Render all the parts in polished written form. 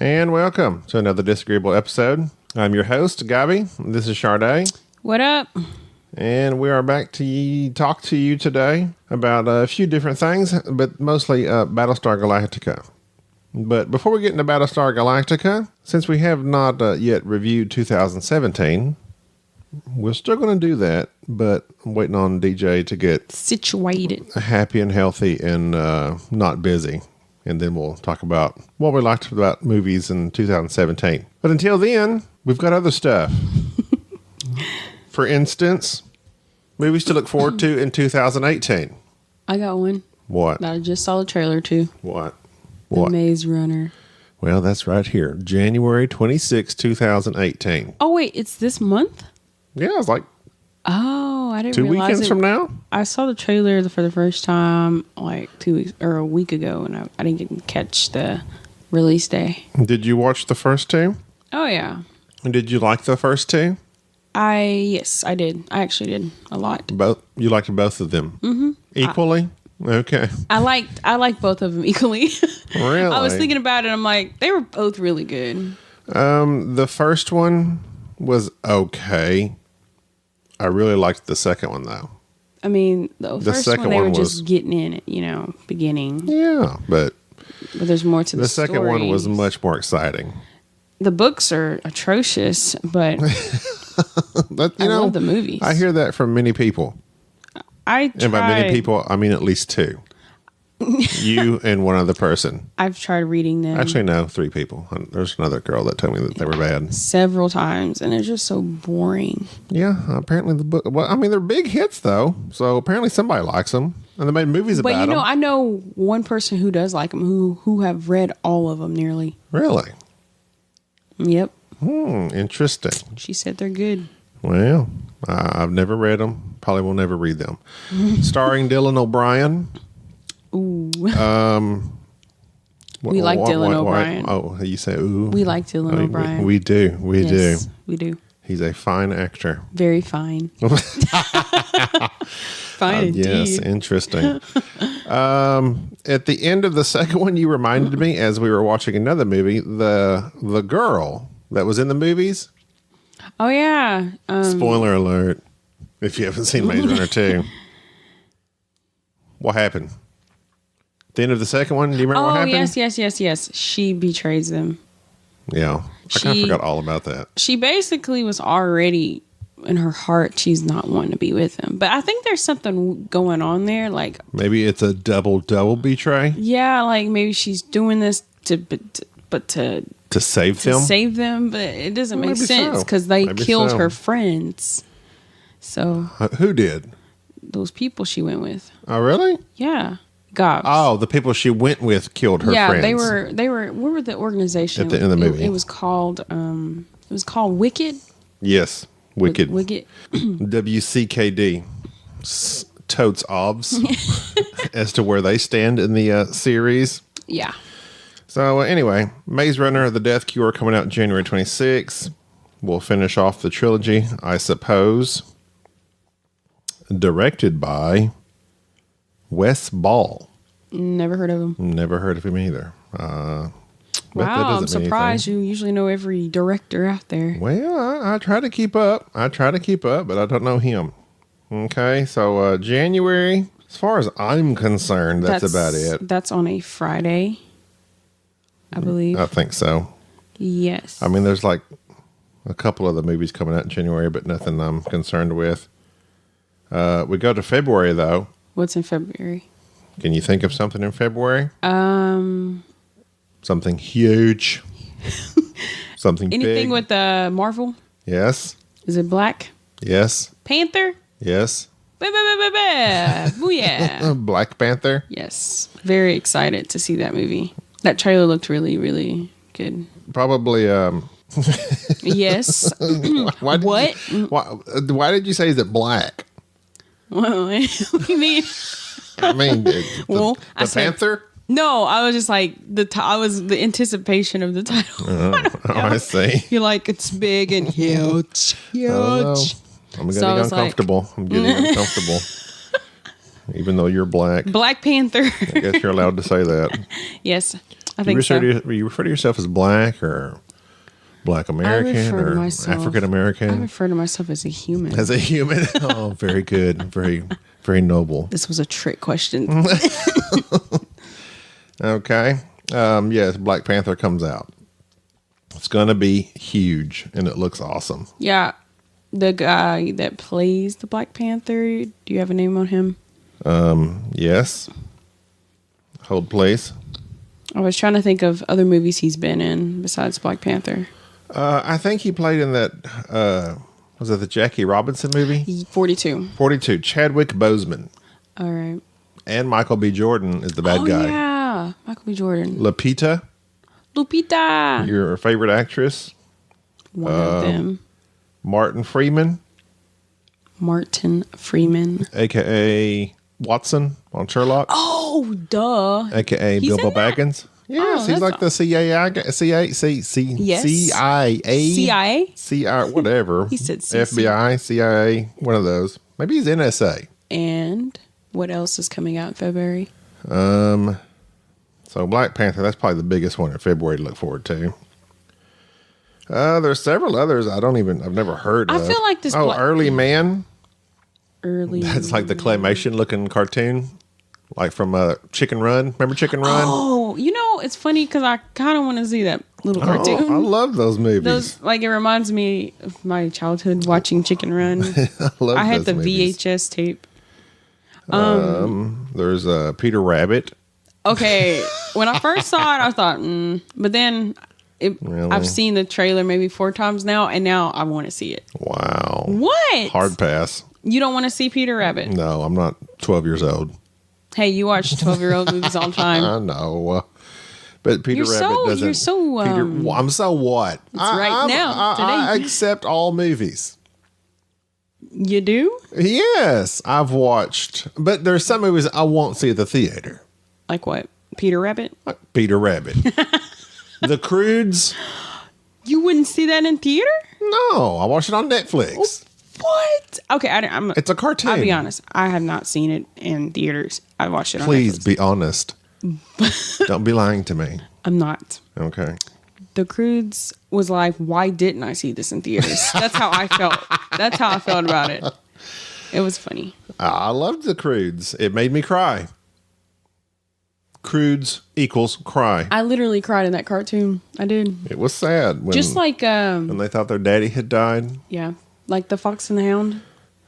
And welcome to another Disagreeable episode. I'm your host, Gabi. This is Sharde. What up? And we are back to talk to you today about a few different things, but mostly Battlestar Galactica. But before we get into Battlestar Galactica, since we have not yet reviewed 2017, we're still going to do that, but I'm waiting on DJ to get situated, happy and healthy and not busy. And then we'll talk about what we liked about movies in 2017. But until then, we've got other stuff. For instance, movies to look forward to in 2018. I got one. What? That I just saw the trailer to. What? The Maze Runner. Well, that's right here. January 26, 2018. Oh, wait. It's this month? Yeah, it's like Oh, I didn't 2 realize weekends from now. I saw the trailer for the first time like 2 weeks or a week ago, and I didn't catch the release day. Did you watch the first two? Oh, yeah. And did you like the first two? Yes, I did. I actually did a lot. Both? You liked both of them? Mm-hmm. Equally? Okay. I liked both of them equally. Really? I was thinking about it. I'm like, they were both really good. The first one was okay. I really liked the second one, though. I mean, the first second one, they one were was just getting in it, beginning. Yeah, but there's more to the story. The second one was much more exciting. The books are atrocious, but, But I love the movies. I hear that from many people. And by many people, I mean at least two. You and one other person. I've tried reading them. Actually, no, 3 people. There's another girl that told me that they were bad. Several times, and they're just so boring. Yeah, apparently the book... Well, I mean, they're big hits, though. So apparently somebody likes them. And they made movies about them. But, I know one person who does like them, who have read all of them nearly. Really? Yep. Interesting. She said they're good. Well, I've never read them. Probably will never read them. Starring Dylan O'Brien. Ooh. We like Dylan O'Brien. Oh, you say ooh. We like Dylan O'Brien. We do. We do. We do. He's a fine actor. Very fine. Fine indeed. Yes, interesting. At the end of the second one, you reminded me as we were watching another movie, the girl that was in the movies. Oh, yeah. Spoiler alert. If you haven't seen Maze Runner 2. What happened? The end of the second one, do you remember what happened? Yes. She betrays them. Yeah. I kind of forgot all about that. She basically was already, in her heart, she's not wanting to be with him. But I think there's something going on there. Like maybe it's a double betray? Yeah, like maybe she's doing this to save them? To save them, but it doesn't make sense because they killed her friends. So. Who did? Those people she went with. Oh, really? Yeah. Gobs. Oh, the people she went with killed her friends. Yeah, they were. What were the organization? At the end of the movie. It was called Wicked. Yes, Wicked. Wicked. WCKD. Totes obs as to where they stand in the series. Yeah. So anyway, Maze Runner: The Death Cure coming out January 26th. We'll finish off the trilogy, I suppose. Directed by Wes Ball. Never heard of him. Never heard of him either. Wow, I'm surprised. You usually know every director out there. Well, I try to keep up. but I don't know him. Okay, so January, as far as I'm concerned, that's about it. That's on a Friday, I believe. I think so. Yes. I mean, there's like a couple of the movies coming out in January, but nothing I'm concerned with. We go to February, though. What's in February? Can you think of something in February? Something huge. Something anything big. with Marvel? Yes. Is it Black? Yes. Panther? Yes. Booyah. Black Panther? Yes. Very excited to see that movie. That trailer looked really, really good. Probably, Yes. why did you say is it black? What do you mean? I mean, the Panther? No, I was just like the anticipation of the title. I see. You're like, it's big and huge. I'm getting uncomfortable. I'm getting uncomfortable. Even though you're black. Black Panther. I guess you're allowed to say that. Yes. I think so. You refer to yourself as black or Black American or African I American? refer to myself as a human. As a human? Oh, very good. Very, very noble. This was a trick question. Okay. Yes, Black Panther comes out. It's going to be huge, and it looks awesome. Yeah. The guy that plays the Black Panther, do you have a name on him? Yes. Hold, please. I was trying to think of other movies he's been in besides Black Panther. I think he played in that, was it the Jackie Robinson movie? 42. 42. Chadwick Boseman. All right. And Michael B. Jordan is the bad guy. Yeah. Michael B. Jordan. Lupita, your favorite actress. One of them. Martin Freeman, a.k.a. Watson on Sherlock. Oh, duh. A.k.a. He's Bilbo in that? Baggins. Yes, he's like the CIA, whatever. He said CC. FBI, CIA, one of those. Maybe he's NSA. And what else is coming out in February? So Black Panther, that's probably the biggest one in February to look forward to. There's several others I've never heard of. I feel like this. Early Man. Early. That's like the claymation looking cartoon, like from Chicken Run. Remember Chicken Run? Oh, it's funny because I kind of want to see that little cartoon. I love those movies. It reminds me of my childhood watching Chicken Run. I had the movies. VHS tape. There's Peter Rabbit. Okay, when I first saw it, I thought, but then Really? I've seen the trailer maybe 4 times now, and now I want to see it. Wow. What? Hard pass. You don't want to see Peter Rabbit? No, I'm not 12 years old. Hey, you watch 12-year-old movies all the time. I know. But Peter Rabbit doesn't... You're so... I'm so what? It's right now, today. I accept all movies. You do? Yes, I've watched. But there's some movies I won't see at the theater. Like what? Peter Rabbit? Like Peter Rabbit. The Croods. You wouldn't see that in theater? No, I watched it on Netflix. What? Okay, it's a cartoon. I'll be honest. I have not seen it in theaters. I watched it on Please Netflix. be honest. Don't be lying to me. I'm not. Okay. The Croods was like, why didn't I see this in theaters? That's how I felt. That's how I felt about it. It was funny. I loved The Croods. It made me cry. Croods equals cry. I literally cried in that cartoon. I did. It was sad. Just like... when they thought their daddy had died. Yeah. Like The Fox and the Hound.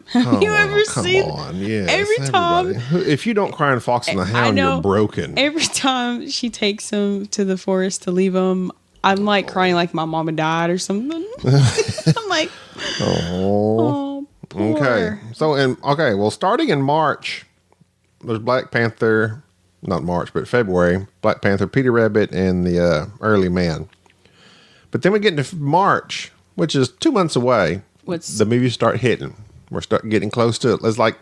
Have you ever seen... Come on, yes. Every time... If you don't cry in Fox and the Hound, you're broken. Every time she takes him to the forest to leave him, I'm like crying like my mama died or something. I'm like... Oh, poor. Okay. Well, starting in March, there's Black Panther... Not March, but February, Black Panther, Peter Rabbit, and the Early Man. But then we get into March, which is 2 months away. The movies start hitting. We're getting close to it. It's like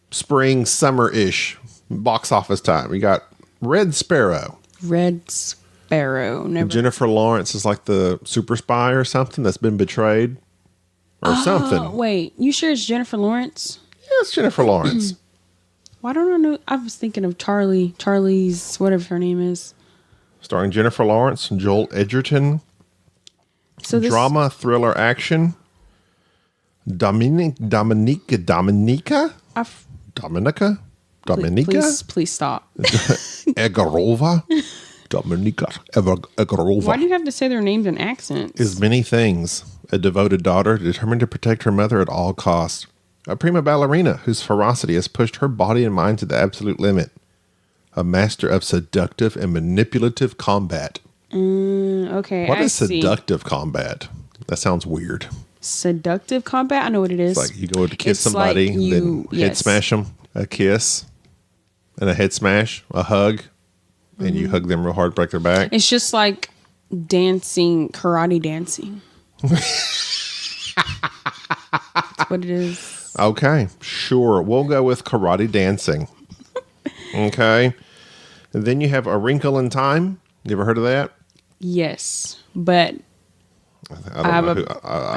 spring, summer-ish box office time. We got Red Sparrow. Never. Jennifer Lawrence is like the super spy or something that's been betrayed or something. Wait, you sure it's Jennifer Lawrence? Yeah, it's Jennifer Lawrence. Why don't I know? I was thinking of Charlie's, whatever her name is. Starring Jennifer Lawrence and Joel Edgerton. So drama, thriller, action. Dominica? Please stop. Egarova? Dominica Egarova. Why do you have to say their names in accents? Is many things. A devoted daughter determined to protect her mother at all costs. A prima ballerina whose ferocity has pushed her body and mind to the absolute limit. A master of seductive and manipulative combat. Okay, What is seductive combat? That sounds weird. Seductive combat? I know what it is. It's like you go to kiss somebody, like then head smash them. A kiss and a head smash, a hug, and you hug them real hard, break their back. It's just like dancing, karate dancing. That's what it is. Okay, sure. We'll go with karate dancing. Okay. And then you have A Wrinkle in Time. You ever heard of that? Yes, but I don't know who.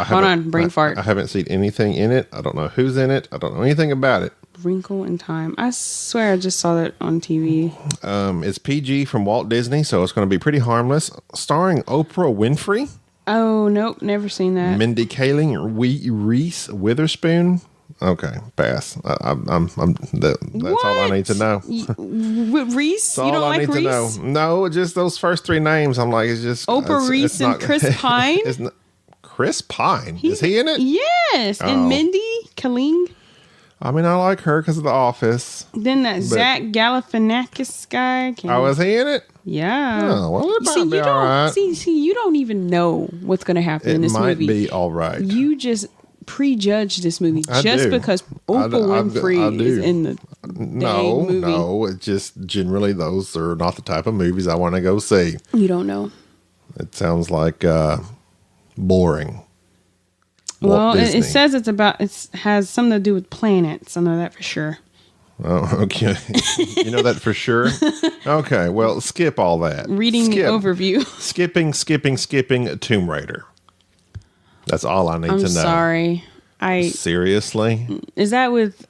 Hold on, brain fart. I haven't seen anything in it. I don't know who's in it. I don't know anything about it. Wrinkle in Time. I swear I just saw that on TV. It's PG from Walt Disney, so it's going to be pretty harmless. Starring Oprah Winfrey. Oh, nope. Never seen that. Mindy Kaling, Reese Witherspoon. Okay, pass. That's all I need to know. Reese? That's all You don't I like need Reese? to know. No, just those first three names. I'm like, it's just Oprah, Reese, and Chris Pine? It's not, Chris Pine? Is he in it? Yes. Oh. And Mindy Kaling. I mean, I like her because of The Office. Then that Zach Galifianakis guy. Oh, is he in it? Yeah. Oh, well, it might be all right. See, you don't even know what's going to happen in this movie. It might be all right. You just prejudge this movie I just do. because Oprah Winfrey is in the movie. No. It's just generally those are not the type of movies I want to go see. You don't know. It sounds like boring. Well, it says it has something to do with planets. I know that for sure. Oh, okay. You know that for sure? Okay, well, skip all that. Reading the overview. Skipping Tomb Raider. That's all I need to know. I'm sorry. Seriously? Is that with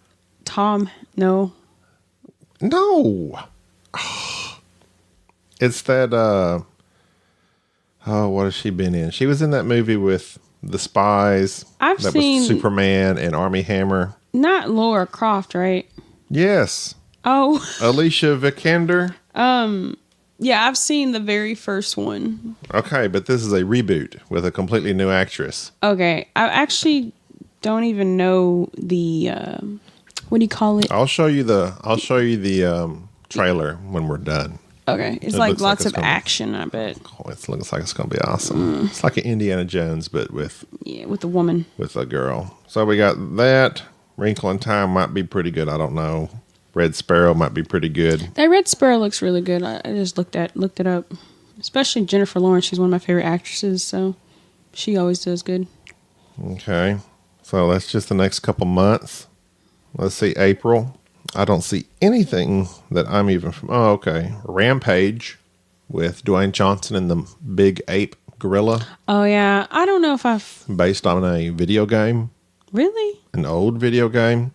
Tom? No. No. It's that, what has she been in? She was in that movie with the spies. I've seen was Superman and Armie Hammer. Not Laura Croft, right? Yes. Oh. Alicia Vikander. Yeah, I've seen the very first one. Okay, but this is a reboot with a completely new actress. Okay, I actually don't even know the what do you call it? I'll show you the trailer when we're done. Okay, it's like lots of action, I bet. Oh, it looks like it's going to be awesome. It's like an Indiana Jones, but with a woman. With a girl. So we got that. Wrinkle in Time might be pretty good. I don't know. Red Sparrow might be pretty good. That Red Sparrow looks really good. I just looked it up. Especially Jennifer Lawrence. She's one of my favorite actresses, so she always does good. Okay. So that's just the next couple months. Let's see, April. I don't see anything that I'm even from. Oh, okay. Rampage with Dwayne Johnson and the big ape gorilla. Oh, yeah. I don't know if I've... Based on a video game. Really? An old video game.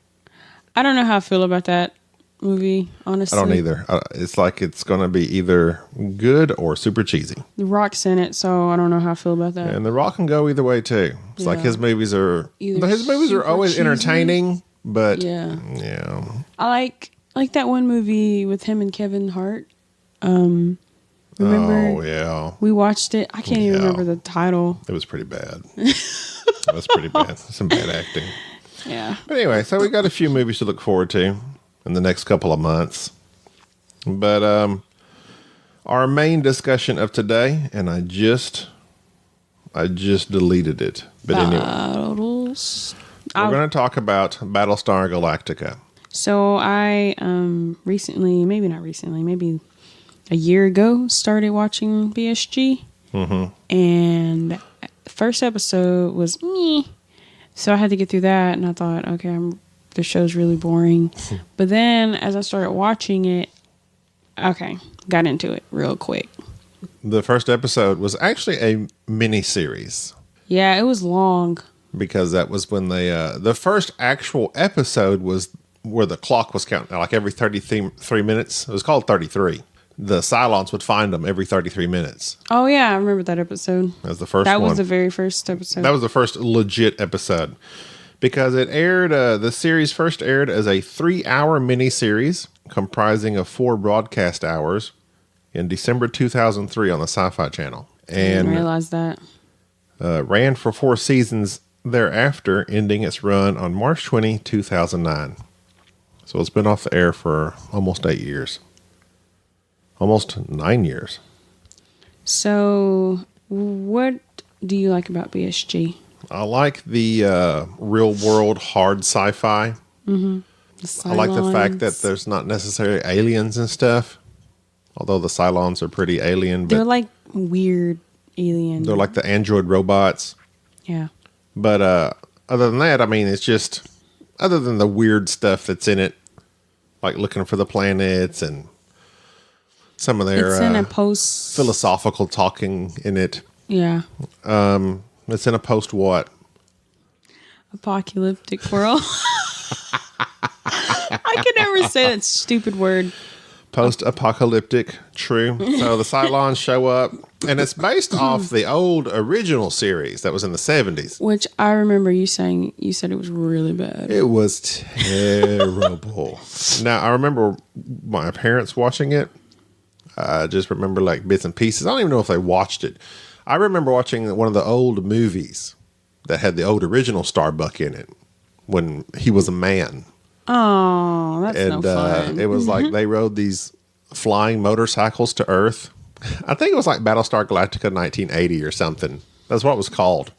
I don't know how I feel about that movie, honestly. I don't either. It's like it's going to be either good or super cheesy. The Rock's in it, so I don't know how I feel about that. And The Rock can go either way, too. It's like his movies are... His movies are always cheesy, entertaining, but... Yeah. I like that one movie with him and Kevin Hart. Remember? Oh, yeah. We watched it. I can't even remember the title. It was pretty bad. It was pretty bad. Some bad acting. Yeah. But anyway, so we got a few movies to look forward to in the next couple of months. But our main discussion of today, and I just deleted it. But anyway, we're going to talk about Battlestar Galactica. So I recently, maybe not recently, maybe a year ago, started watching BSG. Mm-hmm. And the first episode was meh. So I had to get through that, and I thought, okay, the show's really boring. But then as I started watching it, got into it real quick. The first episode was actually a mini series. Yeah, it was long. Because that was when the first actual episode was where the clock was counting, like every 33 minutes. It was called 33. The Cylons would find them every 33 minutes. Oh, yeah, I remember that episode. That was the first one. That was the very first episode. That was the first legit episode. Because it aired, the series first aired as a 3-hour miniseries comprising of 4 broadcast hours in December 2003 on the Sci-Fi Channel. And I didn't realize that. Ran for 4 seasons thereafter, ending its run on March 20, 2009. So it's been off the air for almost 8 years. Almost 9 years. So, what do you like about BSG? I like the real world hard sci-fi. Mm-hmm. I like the fact that there's not necessarily aliens and stuff. Although the Cylons are pretty alien. But they're like weird aliens. They're like the android robots. Yeah. But other than that, I mean, it's just, other than the weird stuff that's in it, like looking for the planets and some of their it's in a post philosophical talking in it. Yeah. It's in a post what? Apocalyptic world. I can never say that stupid word. Post-apocalyptic, true. So the Cylons show up, and it's based off the old original series that was in the 70s. Which I remember you saying, you said it was really bad. It was terrible. Now, I remember my parents watching it. I just remember like bits and pieces. I don't even know if they watched it. I remember watching one of the old movies that had the old original Starbuck in it when he was a man. Oh, that's no fun. It was like they rode these flying motorcycles to Earth. I think it was like Battlestar Galactica 1980 or something. That's what it was called.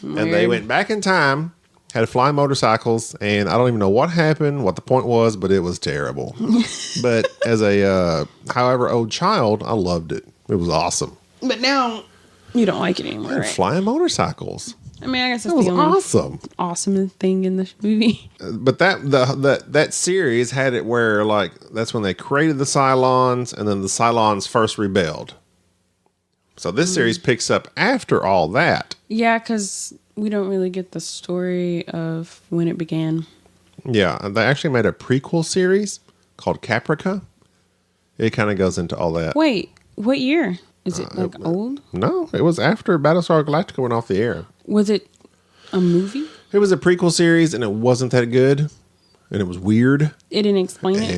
Weird. And they went back in time, had flying motorcycles, and I don't even know what happened, what the point was, but it was terrible. But as a, however old child, I loved it. It was awesome. But now you don't like it anymore, right? Flying motorcycles. I mean, I guess That that's was the only awesome. awesome thing in the movie. But that series had it where like that's when they created the Cylons, and then the Cylons first rebelled. So this series picks up after all that. Yeah, because we don't really get the story of when it began. Yeah, they actually made a prequel series called Caprica. It kind of goes into all that. Wait, what year? Is it like old? No, it was after Battlestar Galactica went off the air. Was it a movie? It was a prequel series, and it wasn't that good, and it was weird. It didn't explain it?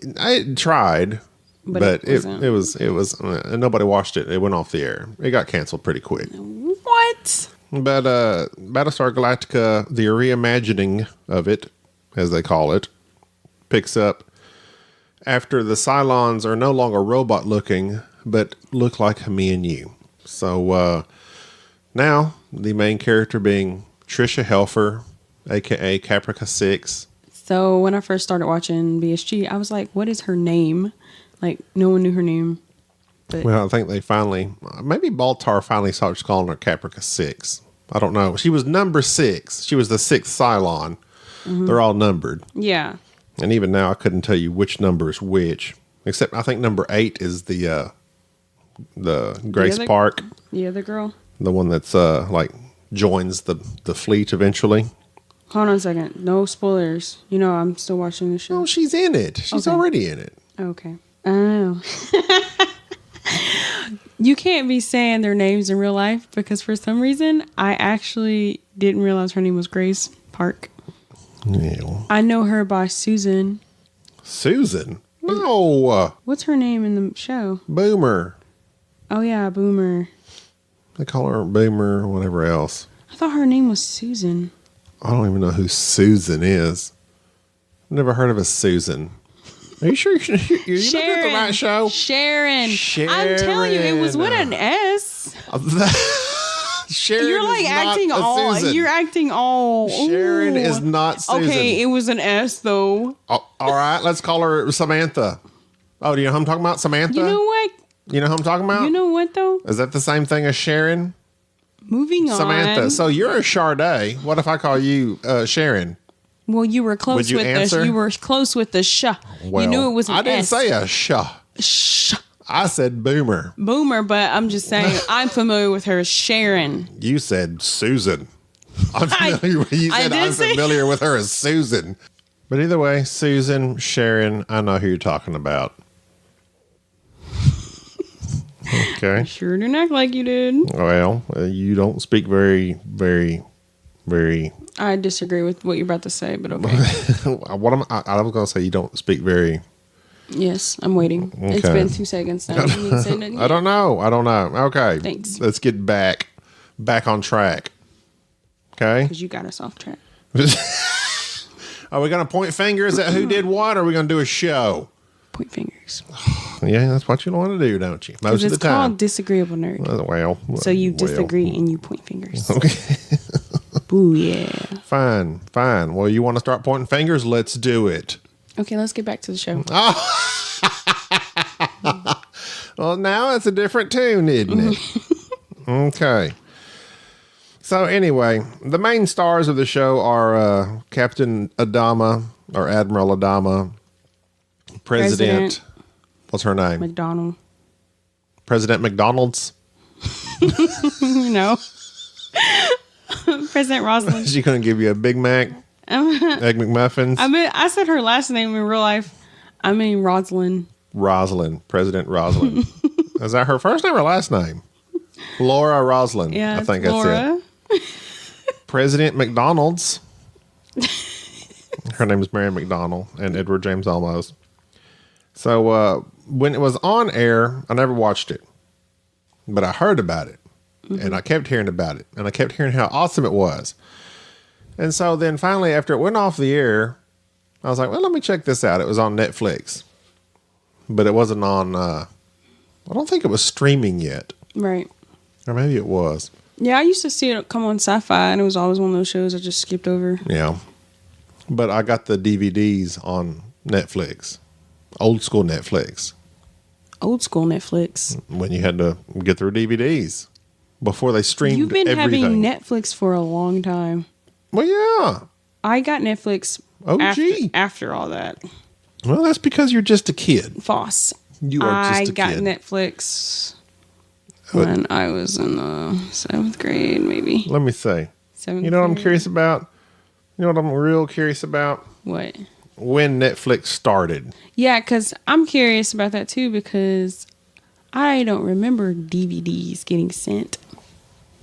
And I tried, but it was nobody watched it. It went off the air. It got canceled pretty quick. What? But Battlestar Galactica, the reimagining of it, as they call it, picks up after the Cylons are no longer robot looking, but look like me and you. So now the main character being Trisha Helfer, aka Caprica 6. So when I first started watching BSG, I was like, what is her name? Like, no one knew her name. But Well, I think they finally, maybe Baltar finally starts calling her Caprica 6. I don't know. She was number 6. She was the 6th Cylon. They're all numbered. yeah. And even now, I couldn't tell you which number is which. Except I think number 8 is the Grace other- Park. The other girl. The one that's like joins the fleet eventually. Hold on a second. No spoilers. You know, I'm still watching the show. Oh, she's in it. She's Okay. already in it. Okay. Oh. You can't be saying their names in real life because for some reason, I actually didn't realize her name was Grace Park. Yeah. I know her by Susan. Susan? No. What's her name in the show? Boomer. Oh, yeah, Boomer. They call her Boomer or whatever else. I thought her name was Susan. I don't even know who Susan is. Never heard of a Susan. Are you sure you're looking at the right show? Sharon. I'm telling you, it was with an S. Sharon You're like is not acting a all. Susan. You're acting all. Sharon ooh. is not Susan. Okay, it was an S though. Oh, all right, let's call her Samantha. Oh, do you know who I'm talking about? Samantha? You know what? You know who I'm talking about? You know what though? Is that the same thing as Sharon? Moving on. Samantha. So you're a Sharde. What if I call you Sharon? Well, you were close Would you with answer? the. You were close with the sh. Well, you knew it was an I didn't S. say a sh. Sh. I said Boomer. Boomer, but I'm just saying I'm familiar with her as Sharon. You said Susan. I'm familiar with you I said did I'm say- familiar with her as Susan. But either way, Susan, Sharon, I know who you're talking about. Okay. Sure didn't act like you did. Well, you don't speak very. I disagree with what you're about to say, but okay. I was going to say you don't speak very. Yes, I'm waiting. It's Okay. been 2 seconds now. You need to say nothing I yet. don't know. Okay. Thanks. Let's get back on track. Okay. Because you got us off track. Are we going to point fingers at who did what, or are we going to do a show? Point fingers. Yeah, that's what you want to do, don't you? Most of It's the time. called Disagreeable Nerd. Well, So you well. disagree and you point fingers. Okay. Boo, yeah. Fine. Well, you want to start pointing fingers? Let's do it. Okay, let's get back to the show. Well, now it's a different tune, isn't it? Okay. So anyway, the main stars of the show are Captain Adama or Admiral Adama, President. What's her name? McDonald. President McDonald's. No. President Rosalind. She couldn't give you a Big Mac, Egg McMuffins. I said her last name in real life. I mean Rosalind. Rosalind, President Rosalind. Is that her first name or last name? Laura Rosalind. Yeah, I think Laura. that's it. President McDonald's. Her name is Mary McDonald and Edward James Olmos. So when it was on air, I never watched it, but I heard about it, and I kept hearing about it, and I kept hearing how awesome it was. And so then finally, after it went off the air, I was like, well, let me check this out. It was on Netflix, but it wasn't on, I don't think it was streaming yet. Right. Or maybe it was. Yeah, I used to see it come on Sci-Fi, and it was always one of those shows I just skipped over. Yeah. But I got the DVDs on Netflix. Old school Netflix. Old school Netflix. When you had to get through DVDs before they streamed You've been everything. having Netflix for a long time. Well, yeah. I got Netflix after all that. Well, that's because you're just a kid. Foss. You are just a kid. I got Netflix when I was in the 7th grade, maybe. Let me say. 7th You know what I'm grade. curious about? You know what I'm real curious about? What? When Netflix started. Yeah, because I'm curious about that too, because I don't remember DVDs getting sent.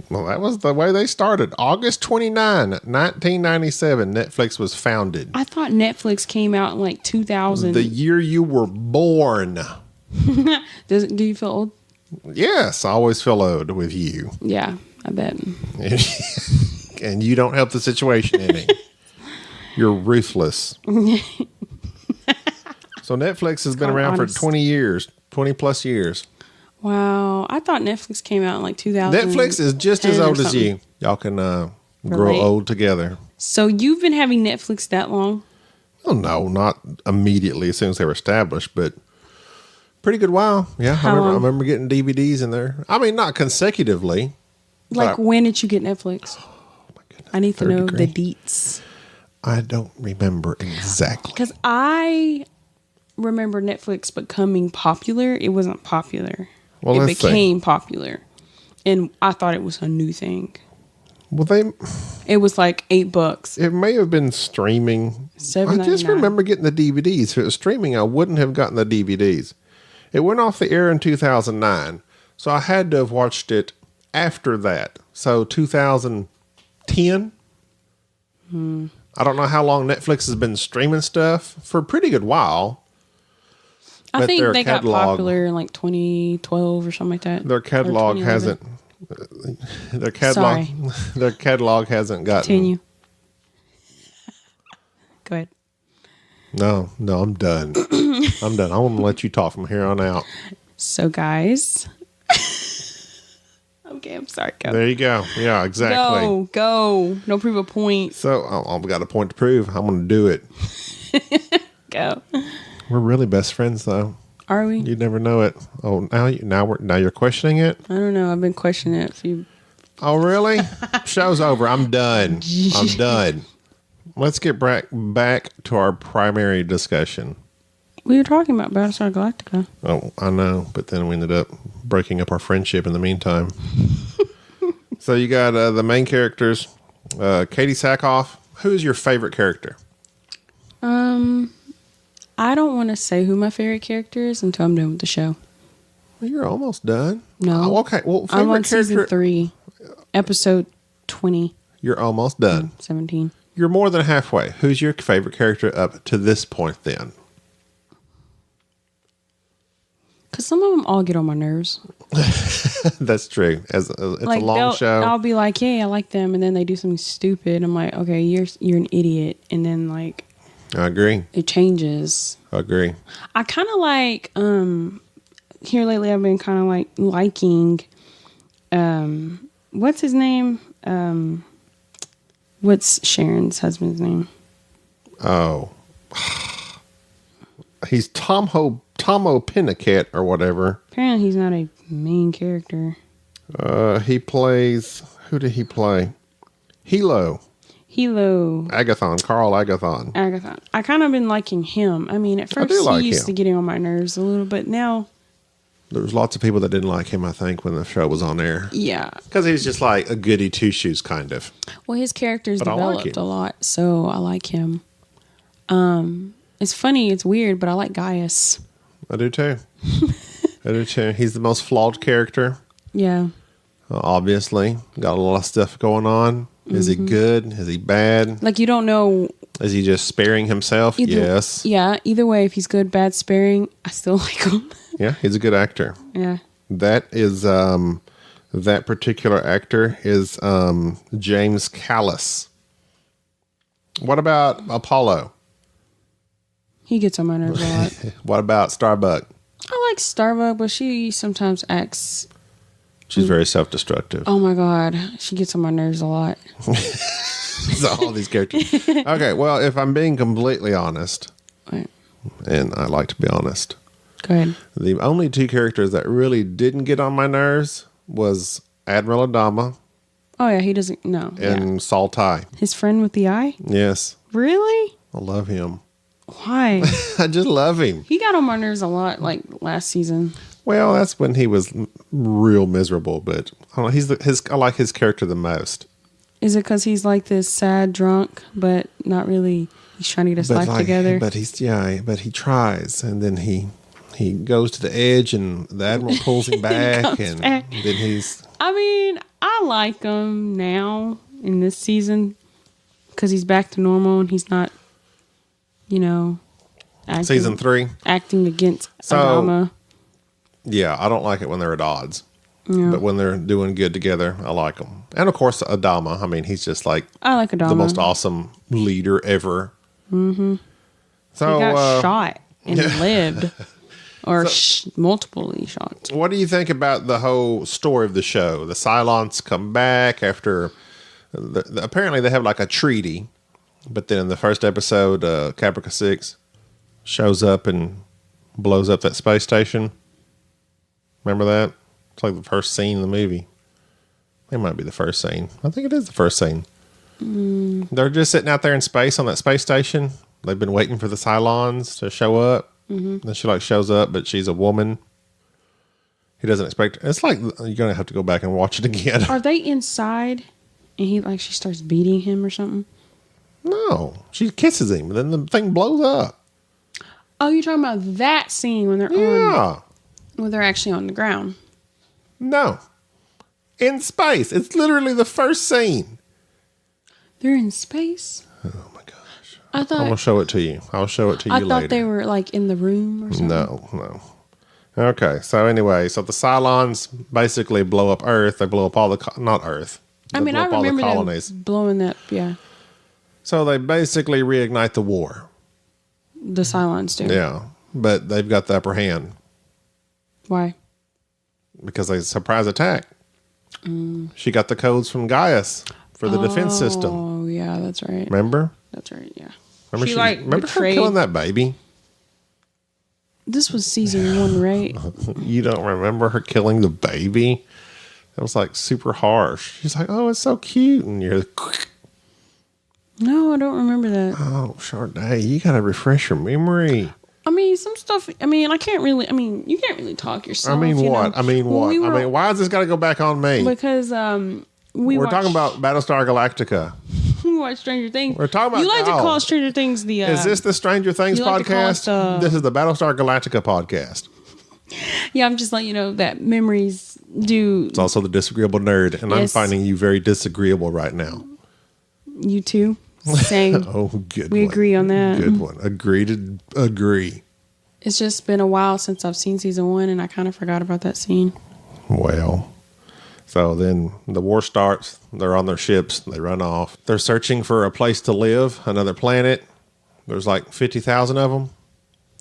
Well, that was the way they started. August 29, 1997, Netflix was founded. I thought Netflix came out in like 2000. The year you were born. Do you feel old? Yes, I always feel old with you. Yeah, I bet. And you don't help the situation any. You're ruthless. So Netflix has been around for 20 years, 20 plus years. Wow. I thought Netflix came out in like 2000. Netflix is just as old as you. Y'all can grow old together. So you've been having Netflix that long? Oh, no, not immediately as soon as they were established, but pretty good while. Yeah, I remember getting DVDs in there. I mean, not consecutively. Like, when did you get Netflix? Oh, my goodness. I need to know degree. the deets. I don't remember exactly. Because I remember Netflix becoming popular. It wasn't popular. Well, it became popular. And I thought it was a new thing. Well, it was like $8. It may have been streaming. I just remember getting the DVDs. If it was streaming, I wouldn't have gotten the DVDs. It went off the air in 2009. So I had to have watched it after that. So 2010. I don't know how long Netflix has been streaming stuff. For a pretty good while. I think they got popular in like 2012 or something like that. Their catalog hasn't. Their catalog hasn't gotten. Continue. Go ahead. No, I'm done. I'm done. I want to let you talk from here on out. So, guys. Okay, I'm sorry. Go. There you go. Yeah, exactly. Go. Don't prove a point. So I've got a point to prove. I'm going to do it. Go. We're really best friends, though. Are we? You'd never know it. Oh, now you're questioning it. I don't know. I've been questioning it. Oh, really? Show's over. I'm done. I'm done. Let's get back to our primary discussion. We were talking about Battlestar Galactica. Oh, I know, but then we ended up breaking up our friendship in the meantime. So you got the main characters, Katie Sackhoff. Who's your favorite character? I don't want to say who my favorite character is until I'm done with the show. Well, you're almost done. No. Oh, okay. Well, favorite I'm on character. season 3, episode 20. You're almost done. 17. You're more than halfway. Who's your favorite character up to this point then? Because some of them all get on my nerves. That's true. It's like, a long show. I'll be like, yeah, I like them. And then they do something stupid. I'm like, okay, you're an idiot. And then, like, I agree. it changes. I agree. I kind of like, here lately I've been kind of like liking, what's his name? What's Sharon's husband's name? Oh. He's Tomo Pennicott or whatever. Apparently he's not a main character. He plays, who did he play? Hilo. Agathon. Carl Agathon. I kind of been liking him. I mean, at first he used to get on my nerves a little, but now There was lots of people that didn't like him, I think, when the show was on air. Yeah. Because he's just like a goody two-shoes kind of. Well, his character's But I like developed him. a lot, so I like him. It's funny, it's weird, but I like Gaius. I do too. I do too. He's the most flawed character. Yeah. Obviously. Got a lot of stuff going on. Is he good? Is he bad? Like, you don't know. Is he just sparing himself? Yes. Yeah, either way, if he's good, bad, sparing, I still like him. Yeah, he's a good actor. Yeah. That is, that particular actor is James Callis. What about Apollo? He gets on my nerves a lot. What about Starbuck? I like Starbuck, but she sometimes acts. She's very self-destructive. Oh my God. She gets on my nerves a lot. So all these characters. Okay, well, if I'm being completely honest, Right. and I like to be honest, Go ahead. the only two characters that really didn't get on my nerves was Admiral Adama Oh, yeah, he doesn't. No. and Saul Tigh. His friend with the eye? Yes, Really? I love him. Why? I just love him. He got on my nerves a lot, like last season. Well, that's when he was real miserable, but I don't know, I like his character the most. Is it because he's like this sad drunk, but not really? He's trying to get his life together. But he tries, and then he goes to the edge, and the Admiral pulls him back, and back. then he's... I mean, I like him now in this season because he's back to normal and he's not, Season 3? acting against So- Adama. Yeah, I don't like it when they're at odds. Yeah. But when they're doing good together, I like them. And of course, Adama. I mean, he's just like I like Adama. the most awesome leader ever. Mm-hmm. So, He got shot and lived, or multiply shot. what do you think about the whole story of the show? The Cylons come back after... apparently, they have like a treaty. But then in the first episode, Caprica 6 shows up and blows up that space station. Remember that? It's like the first scene in the movie. It might be the first scene. I think it is the first scene. They're just sitting out there in space on that space station. They've been waiting for the Cylons to show up. Then she like shows up, but she's a woman. He doesn't expect... It's like you're going to have to go back and watch it again. Are they inside and she starts beating him or something? No. She kisses him, and then the thing blows up. Oh, you're talking about that scene when they're Yeah. when they're actually on the ground. No. In space. It's literally the first scene. They're in space? Oh my gosh. I I'm going to thought show it to you. I'll show it to you later. I thought they were like in the room or something. No. Okay. So anyway, the Cylons basically blow up Earth. They blow up all the... Not Earth. I mean, I remember them blowing that, yeah. So they basically reignite the war. The Cylons do. Yeah. But they've got the upper hand Why? because they surprise attack. She got the codes from Gaius for the defense system. Oh, yeah, that's right. Remember? That's right, yeah. Remember her betrayed. killing that baby? This was season 1, right? You don't remember her killing the baby? That was like super harsh. She's like, oh, it's so cute. And you're like, No, I don't remember that. oh, Sharde, you got to refresh your memory. I mean, some stuff, you can't really talk yourself. I mean, what? Why has this got to go back on me? Because We're talking about Battlestar Galactica. we watch Stranger Things. We're talking about... You like to call Stranger Things the... is this the Stranger Things you like to call it podcast? This is the Battlestar Galactica podcast. Yeah, I'm just letting you know that memories do... It's also the Disagreeable Nerd, and I'm Yes. finding you very disagreeable right now. You too? Same. Oh, good We one. agree on that. Good one. Agree to agree. It's just been a while since I've seen season 1, and I kind of forgot about that scene. Well, so then the war starts. They're on their ships. They run off. They're searching for a place to live, another planet. There's like 50,000 of them.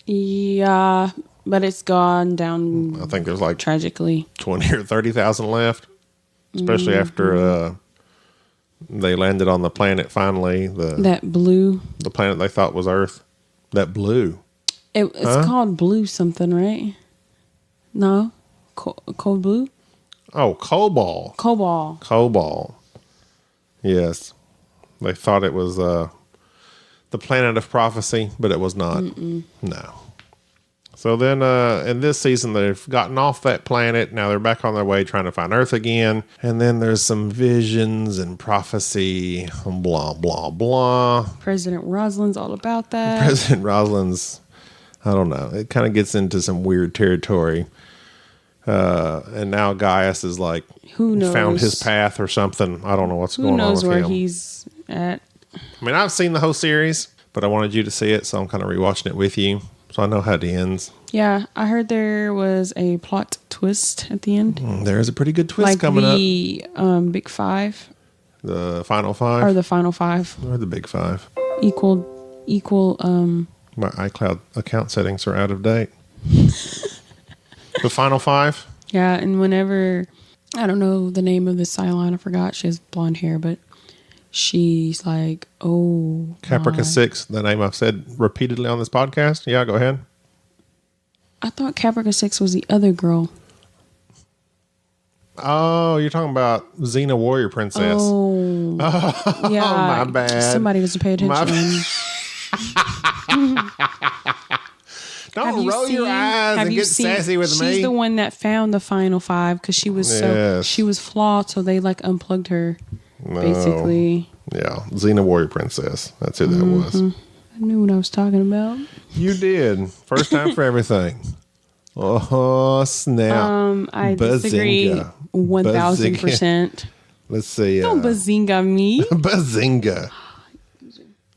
Yeah, but it's gone down I think there's like tragically. 20 or 30,000 left, especially after they landed on the planet finally. That blue. The planet they thought was Earth. That blue. It's called blue something, right? No? Cold blue? Oh, Cobalt. Cobalt. Yes. They thought it was the planet of prophecy, but it was not. No. So then in this season, they've gotten off that planet. Now they're back on their way trying to find Earth again. And then there's some visions and prophecy, blah, blah, blah. President Rosalind's all about that. President Rosalind's, I don't know. It kind of gets into some weird territory. And now Gaius is like, who knows? Found his path or something. I don't know what's going on with him. Who knows where he's at? I mean, I've seen the whole series, but I wanted you to see it, so I'm kind of rewatching it with you. So I know how it ends. Yeah, I heard there was a plot twist at the end. There is a pretty good twist coming up. Like the Big Five. The Final Five? Or the Final Five. Or the Big Five. Equal. My iCloud account settings are out of date. The Final Five? Yeah, and whenever, I don't know the name of the Cylon, I forgot. She has blonde hair, but she's like, oh. Caprica 6, the name I've said repeatedly on this podcast. Yeah, go ahead. I thought Caprica 6 was the other girl. Oh, you're talking about Xena Warrior Princess. Oh. Yeah. My bad. Somebody doesn't pay attention. Don't roll your eyes and get sassy with me. She's the one that found the Final Five because she was she was flawed, so they like unplugged her. No. Basically. Yeah, Xena Warrior Princess. That's who that was. I knew what I was talking about. You did. First time for everything. Oh, snap. I disagree 1,000%. Let's see. Don't bazinga me. Bazinga.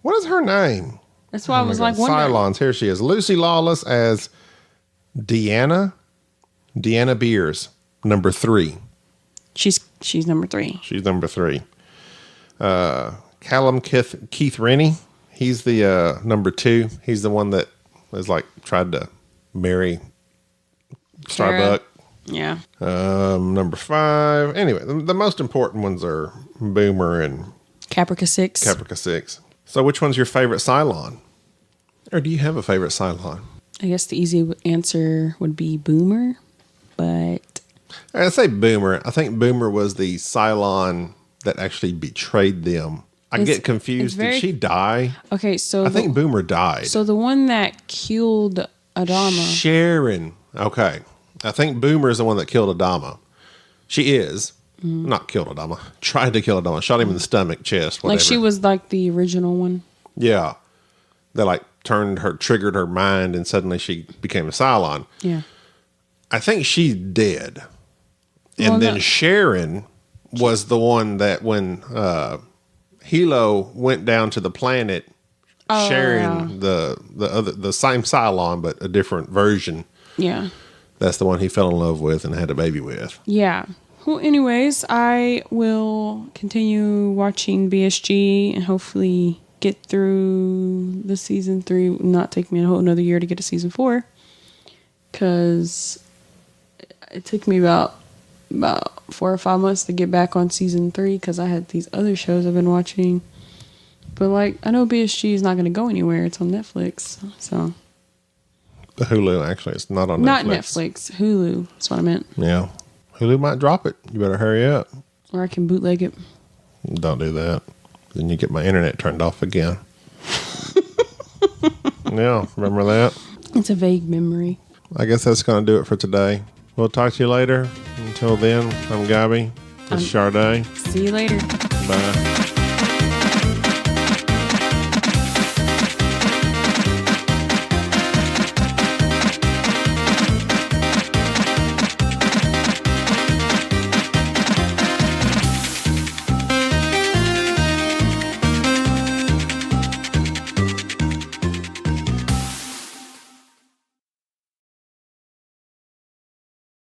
What is her name? That's why I was like wondering. Cylons. Here she is. Lucy Lawless as Deanna Beers, number 3. She's number 3. She's number 3. Callum Keith Rennie. He's the number 2. He's the one that was like tried to marry Starbuck. Yeah. Number 5. Anyway, the most important ones are Boomer and Caprica 6. Caprica 6. So which one's your favorite Cylon? Or do you have a favorite Cylon? I guess the easy answer would be Boomer, but... I say Boomer. I think Boomer was the Cylon that actually betrayed them. I get confused. Did she die? Okay, so... I think Boomer died. So the one that killed Adama... Sharon. Okay. I think Boomer is the one that killed Adama. She is. Not killed Adama. Tried to kill Adama. Shot him in the stomach, chest, whatever. Like she was like the original one. Yeah. They like triggered her mind and suddenly she became a Cylon. Yeah. I think she's dead. And then Sharon was the one that when Hilo went down to the planet, sharing the same Cylon but a different version. Yeah. That's the one he fell in love with and had a baby with. Yeah. Well, anyways, I will continue watching BSG and hopefully get through the season 3. Not take me a whole another year to get to season 4. Because it took me about 4 or 5 months to get back on season 3 because I had these other shows I've been watching. But like, I know BSG is not going to go anywhere. It's on Netflix. So. The Hulu, actually. It's not on Netflix. Not Netflix. Hulu. That's what I meant. Yeah. Hulu might drop it. You better hurry up. Or I can bootleg it. Don't do that. Then you get my internet turned off again. Yeah, remember that? It's a vague memory. I guess that's going to do it for today. We'll talk to you later. Until then, I'm Gabby. This is Sharde. See you later. Bye.